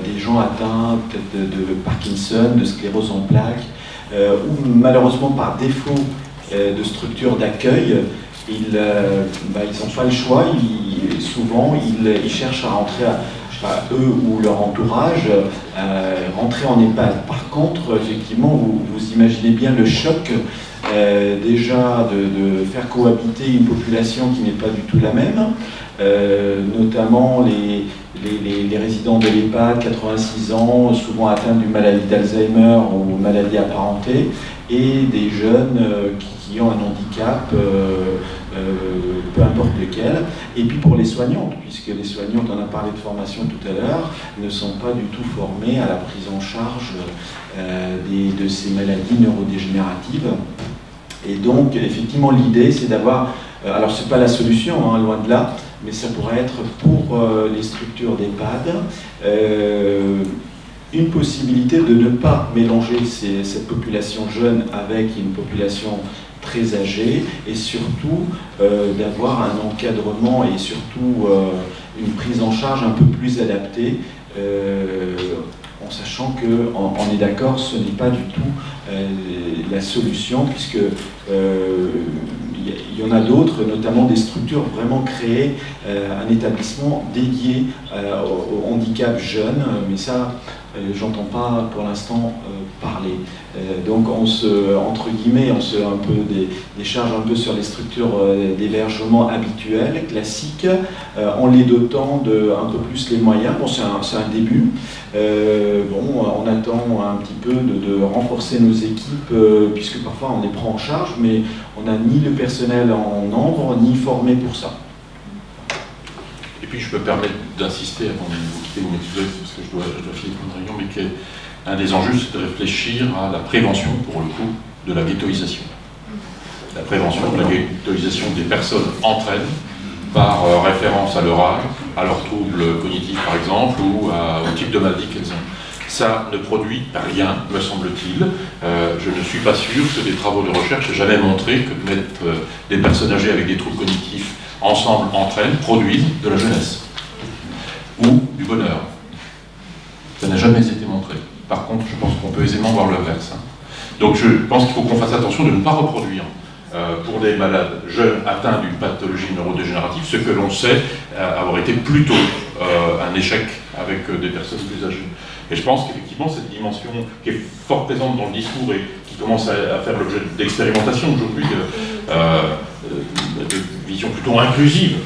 des gens atteints peut-être de Parkinson, de sclérose en plaques, ou malheureusement par défaut de structure d'accueil, ils n'ont pas le choix, souvent ils cherchent à rentrer, eux ou leur entourage, rentrer en EHPAD. Par contre, effectivement, vous imaginez bien le choc déjà de faire cohabiter une population qui n'est pas du tout la même, notamment les résidents de l'EHPAD, 86 ans, souvent atteints d'une maladie d'Alzheimer ou maladie apparentée, et des jeunes qui ont un handicap, peu importe lequel. Et puis pour les soignantes, puisque les soignantes, on a parlé de formation tout à l'heure, ne sont pas du tout formées à la prise en charge de ces maladies neurodégénératives. Et donc, effectivement, l'idée, c'est d'avoir... alors, ce n'est pas la solution, hein, loin de là, mais ça pourrait être pour les structures d'EHPAD une possibilité de ne pas mélanger cette population jeune avec une population très âgée, et surtout d'avoir un encadrement et surtout une prise en charge un peu plus adaptée, en sachant qu'on est d'accord, ce n'est pas du tout la solution, puisque il y en a d'autres, notamment des structures vraiment créées, un établissement dédié au handicap jeune, mais ça, j'entends pas pour l'instant parler. Donc entre guillemets, on se un peu décharge un peu sur les structures d'hébergement habituelles, classiques, en les dotant de un peu plus les moyens. Bon, c'est un début. On attend un petit peu de renforcer nos équipes, puisque parfois on les prend en charge, mais on n'a ni le personnel en nombre, ni formé pour ça. Et puis je me permets d'insister, avant de vous quitter, vous m'excusez, parce que je dois finir une réunion, mais qu'un des enjeux, c'est de réfléchir à la prévention, pour le coup, de la ghettoisation. La prévention de la ghettoisation des personnes entre elles, par référence à leur âge, à leurs troubles cognitifs par exemple, ou au type de maladie qu'elles ont. Ça ne produit rien, me semble-t-il. Je ne suis pas sûr que des travaux de recherche aient jamais montré que de mettre des personnes âgées avec des troubles cognitifs ensemble, entre elles, produisent de la jeunesse ou du bonheur. Ça n'a jamais été montré. Par contre, je pense qu'on peut aisément voir l'inverse. Donc je pense qu'il faut qu'on fasse attention de ne pas reproduire pour des malades jeunes atteints d'une pathologie neurodégénérative ce que l'on sait avoir été plutôt un échec avec des personnes plus âgées. Et je pense qu'effectivement, cette dimension qui est fort présente dans le discours et qui commence à faire l'objet d'expérimentation aujourd'hui, de vision plutôt inclusive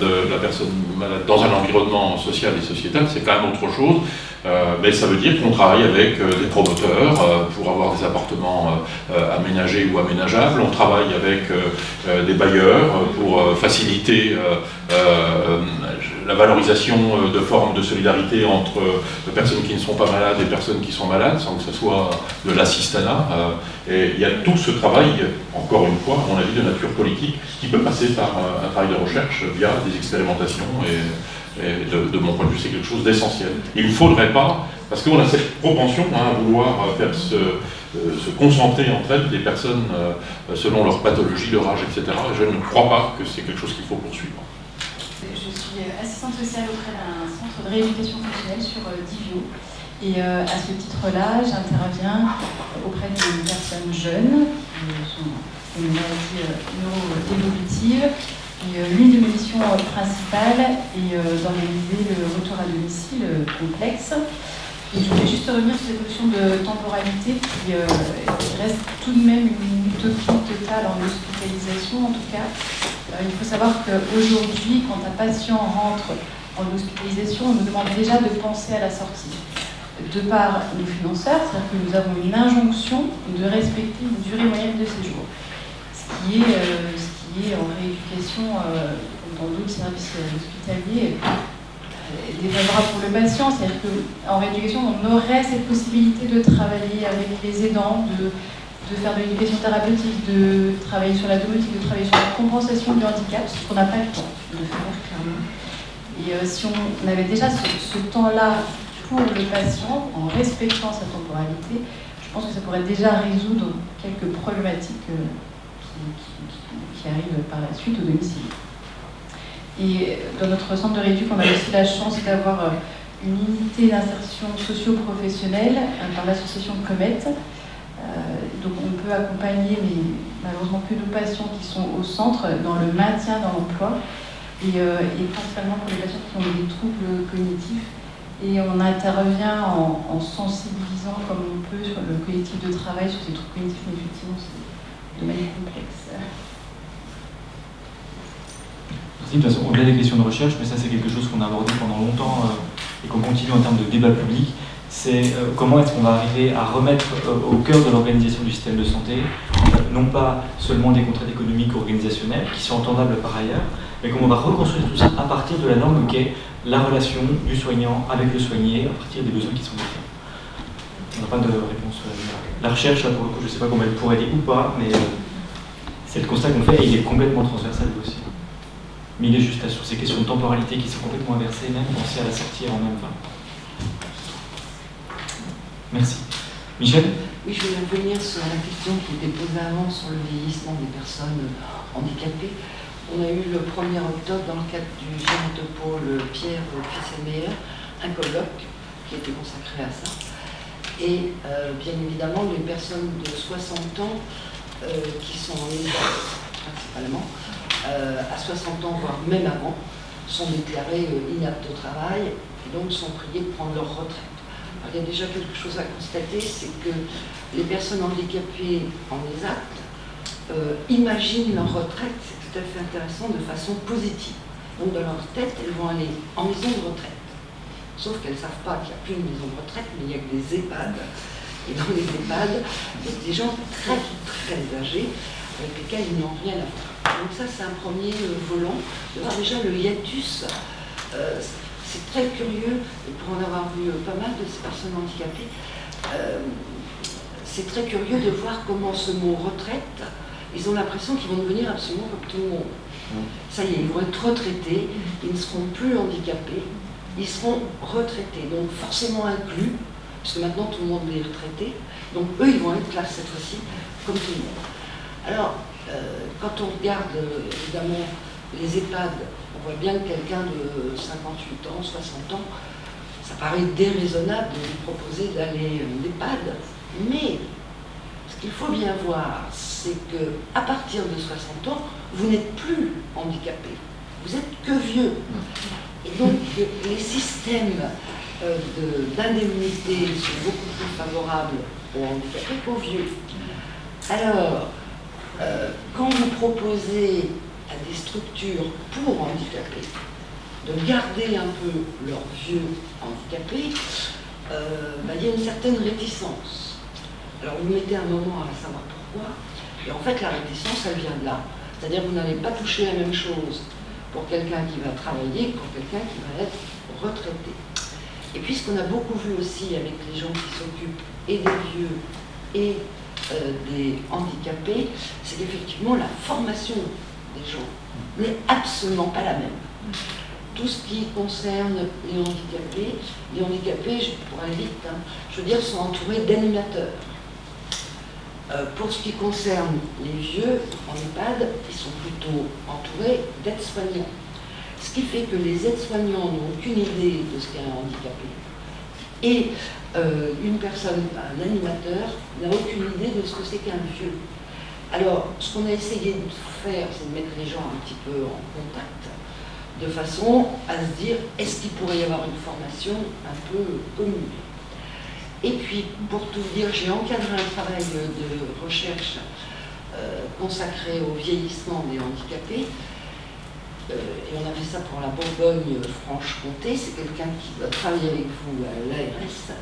de la personne malade dans un environnement social et sociétal, c'est quand même autre chose. Mais ça veut dire qu'on travaille avec des promoteurs pour avoir des appartements aménagés ou aménageables. On travaille avec des bailleurs pour faciliter la valorisation de formes de solidarité entre personnes qui ne sont pas malades et personnes qui sont malades, sans que ce soit de l'assistanat. Et il y a tout ce travail, encore une fois, à mon avis, de nature politique, qui peut passer par un travail de recherche via des expérimentations. Et de mon point de vue, c'est quelque chose d'essentiel. Il ne faudrait pas, parce qu'on a cette propension à vouloir faire se concentrer entre elles des personnes selon leur pathologie, leur âge, etc. Et je ne crois pas que c'est quelque chose qu'il faut poursuivre. Je suis assistante sociale auprès d'un centre de rééducation fonctionnelle sur Divio. Et à ce titre-là, j'interviens auprès de personnes jeunes qui ont une maladie neuroévolutive. L'une de mes missions principales est d'organiser le retour à domicile complexe. Et je voulais juste revenir sur cette notion de temporalité qui reste tout de même une utopie totale en hospitalisation. En tout cas, il faut savoir qu'aujourd'hui, quand un patient rentre en hospitalisation, on nous demande déjà de penser à la sortie. De par nos financeurs, c'est-à-dire que nous avons une injonction de respecter une durée moyenne de séjour. Ce qui est en rééducation, comme dans d'autres services hospitaliers, défavorable pour le patient. C'est-à-dire qu'en rééducation, on aurait cette possibilité de travailler avec les aidants, de faire de l'éducation thérapeutique, de travailler sur la domotique, de travailler sur la compensation du handicap, ce qu'on n'a pas le temps de faire, clairement. Et si on avait déjà ce temps-là pour le patient, en respectant sa temporalité, je pense que ça pourrait déjà résoudre quelques problématiques qui arrivent par la suite au domicile. Et dans notre centre de rééducation, on a aussi la chance d'avoir une unité d'insertion socio-professionnelle par l'association Comet. Donc on peut accompagner, mais malheureusement que nos patients qui sont au centre, dans le maintien dans l'emploi, et principalement pour les patients qui ont des troubles cognitifs. Et on intervient en sensibilisant comme on peut sur le collectif de travail sur ces troubles cognitifs, mais effectivement c'est de manière complexe. Merci. De toute façon, au-delà des questions de recherche, mais ça c'est quelque chose qu'on a abordé pendant longtemps et qu'on continue en termes de débat public, c'est comment est-ce qu'on va arriver à remettre au cœur de l'organisation du système de santé, non pas seulement des contraintes économiques ou organisationnelles, qui sont entendables par ailleurs, mais comment on va reconstruire tout ça à partir de la norme qu'est la relation du soignant avec le soigné, à partir des besoins qui sont différents. On n'a pas de réponse. La recherche, là, pour le coup, je ne sais pas comment elle pourrait aider ou pas, mais c'est le constat qu'on fait et il est complètement transversal aussi. Mais il est juste là sur ces questions de temporalité qui sont complètement inversées, même penser à la sortie en même temps. Merci. Michel ? Oui, je voulais revenir sur la question qui était posée avant sur le vieillissement des personnes handicapées. On a eu le 1er octobre, dans le cadre du gérontopôle Pierre Pisselmeyer, un colloque qui était consacré à ça. Et bien évidemment, les personnes de 60 ans qui sont en EHPAD, principalement, à 60 ans, voire même avant, sont déclarées inaptes au travail et donc sont priées de prendre leur retraite. Alors, il y a déjà quelque chose à constater, c'est que les personnes handicapées en ESAT imaginent leur retraite, c'est tout à fait intéressant, de façon positive. Donc dans leur tête, elles vont aller en maison de retraite. Sauf qu'elles ne savent pas qu'il n'y a plus une maison de retraite, mais il y a que des EHPAD. Et dans les EHPAD, il y a des gens très âgés avec lesquels ils n'ont rien à faire. Donc ça, c'est un premier volant. De voir déjà le hiatus. C'est très curieux, et pour en avoir vu pas mal de ces personnes handicapées, c'est très curieux de voir comment ce mot retraite, ils ont l'impression qu'ils vont devenir absolument comme tout le monde. Ça y est, ils vont être retraités, ils ne seront plus handicapés, ils seront retraités, donc forcément inclus, parce que maintenant tout le monde est retraité, donc eux ils vont être là cette fois-ci, comme tout le monde. Alors, quand on regarde évidemment les EHPAD, on voit bien que quelqu'un de 58 ans, 60 ans, ça paraît déraisonnable de lui proposer d'aller en EHPAD, mais ce qu'il faut bien voir, c'est qu'à partir de 60 ans, vous n'êtes plus handicapé, vous êtes que vieux. Et donc les systèmes d'indemnité sont beaucoup plus favorables aux handicapés qu'aux vieux. Alors, Quand vous proposez à des structures pour handicapés de garder un peu leurs vieux handicapés, il y a une certaine réticence. Alors vous mettez un moment à savoir pourquoi, et en fait la réticence elle vient de là. C'est-à-dire que vous n'allez pas toucher la même chose pour quelqu'un qui va travailler que pour quelqu'un qui va être retraité. Et puis ce qu'on a beaucoup vu aussi avec les gens qui s'occupent et des vieux et des handicapés, c'est qu'effectivement la formation des gens n'est absolument pas la même. Tout ce qui concerne les handicapés, pour aller vite, je veux dire, sont entourés d'animateurs. Pour ce qui concerne les vieux en EHPAD, ils sont plutôt entourés d'aides-soignants. Ce qui fait que les aides-soignants n'ont aucune idée de ce qu'est un handicapé. Et une personne, un animateur, n'a aucune idée de ce que c'est qu'un vieux. Alors, ce qu'on a essayé de faire, c'est de mettre les gens un petit peu en contact, de façon à se dire, est-ce qu'il pourrait y avoir une formation un peu commune? Et puis, pour tout dire, j'ai encadré un travail de recherche consacré au vieillissement des handicapés. Et on a fait ça pour la Bourgogne-Franche-Comté. C'est quelqu'un qui va travailler avec vous à l'ARS.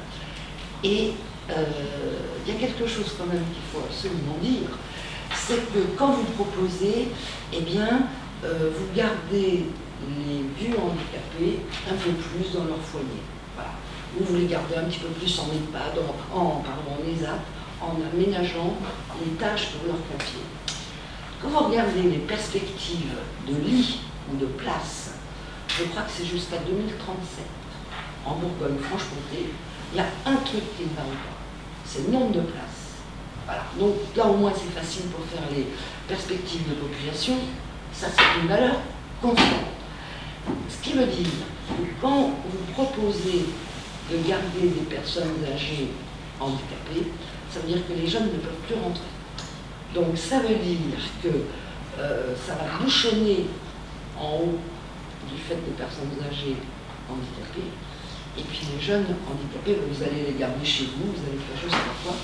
Et il y a quelque chose quand même qu'il faut absolument dire, c'est que quand vous proposez, eh bien, vous gardez les vieux handicapés un peu plus dans leur foyer. Voilà. Vous les gardez un petit peu plus en EHPAD, en ESAP, en aménageant les tâches pour leur papier. Quand vous regardez les perspectives de lit ou de place, je crois que c'est jusqu'à 2037, en Bourgogne-Franche-Comté, il y a un truc qui ne va pas, c'est le nombre de places. Voilà. Donc là au moins c'est facile pour faire les perspectives de population, ça c'est une valeur constante. Ce qui veut dire que quand vous proposez de garder des personnes âgées handicapées, ça veut dire que les jeunes ne peuvent plus rentrer. Donc ça veut dire que ça va bouchonner en haut du fait des personnes âgées handicapées, et puis les jeunes handicapés, vous allez les garder chez vous, vous allez faire je sais pas quoi,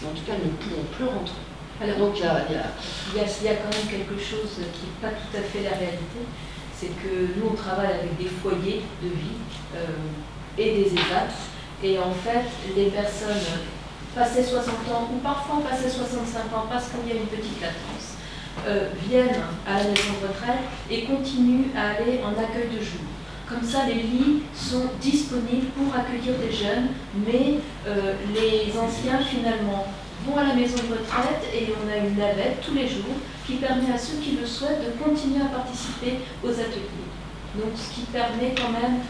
mais en tout cas ils ne pourront plus rentrer. Alors, donc il y a quand même quelque chose qui n'est pas tout à fait la réalité, c'est que nous on travaille avec des foyers de vie et des EHPAD, et en fait les personnes passées 60 ans ou parfois passées 65 ans parce qu'il y a une petite latence, viennent à la maison de retraite et continuent à aller en accueil de jour. Comme ça, les lits sont disponibles pour accueillir des jeunes, mais les anciens, finalement, vont à la maison de retraite et on a une navette tous les jours qui permet à ceux qui le souhaitent de continuer à participer aux ateliers. Donc, ce qui permet quand même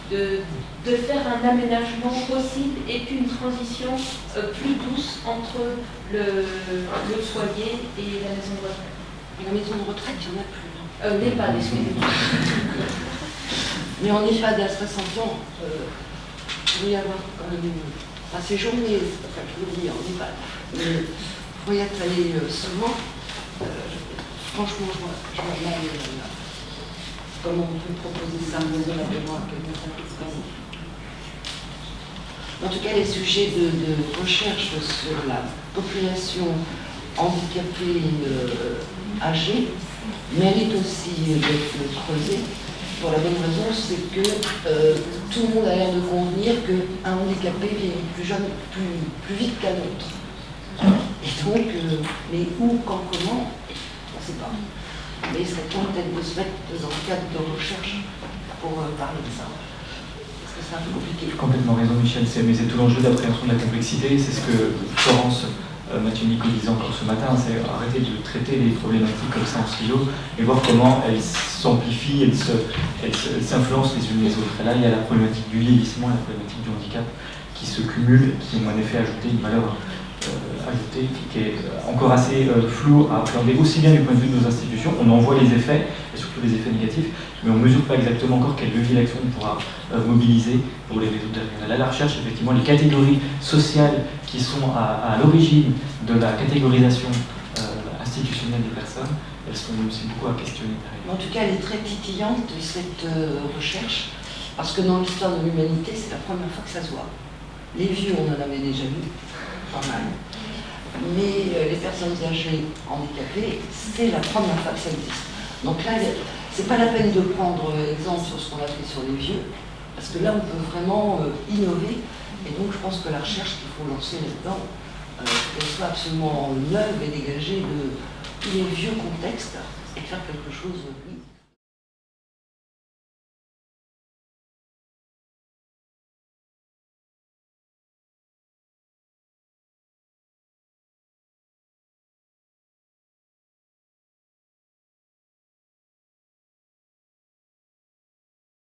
de faire un aménagement possible et puis une transition plus douce entre le foyer et la maison de retraite. Mais la maison de retraite, il n'y en a plus. L'EHPAD, excusez-moi. Mais en EHPAD à 60 ans, il va y avoir quand même ces journées, enfin je vous le dis en EHPAD, il faut y être allé souvent. Franchement, je vois mal comment on peut proposer ça raisonnablement à quelqu'un qui se passe. En tout cas, les sujets de recherche sur la population handicapée âgée méritent aussi d'être creusés. Pour la bonne raison, c'est que tout le monde a l'air de convenir qu'un handicapé vieillit plus jeune, plus vite qu'un autre. Et donc, mais où, quand, comment, on ne sait pas. Mais il serait temps peut-être de se mettre dans le cadre de recherche pour parler de ça. Parce que c'est un peu compliqué. Complètement raison, Michel. Mais c'est tout l'enjeu d'appréhension de la complexité. C'est ce que Florence Mathieu Nico disait encore ce matin, c'est arrêter de traiter les problématiques comme ça en silo et voir comment elles s'amplifient, elles s'influencent les unes les autres. Et là, il y a la problématique du vieillissement et la problématique du handicap qui se cumulent et qui ont en effet ajouté une valeur ajoutée qui est encore assez floue à appréhender aussi bien du point de vue de nos institutions. On en voit les effets, et surtout les effets négatifs, mais on ne mesure pas exactement encore quel levier d'action on pourra mobiliser pour les résoudre derrière. Là, la recherche, effectivement, les catégories sociales qui sont à l'origine de la catégorisation institutionnelle des personnes, elles sont aussi beaucoup à questionner derrière. En tout cas, elle est très titillante, cette recherche, parce que dans l'histoire de l'humanité, c'est la première fois que ça se voit. Les vieux, on en avait déjà vu, pas mal. mais les personnes âgées handicapées, c'est la première fois que ça existe. Donc là, c'est pas la peine de prendre exemple sur ce qu'on a fait sur les vieux, parce que là, on peut vraiment innover, et donc je pense que la recherche qu'il faut lancer là-dedans, qu'elle soit absolument neuve et dégagée de tous les vieux contextes, et faire quelque chose, oui.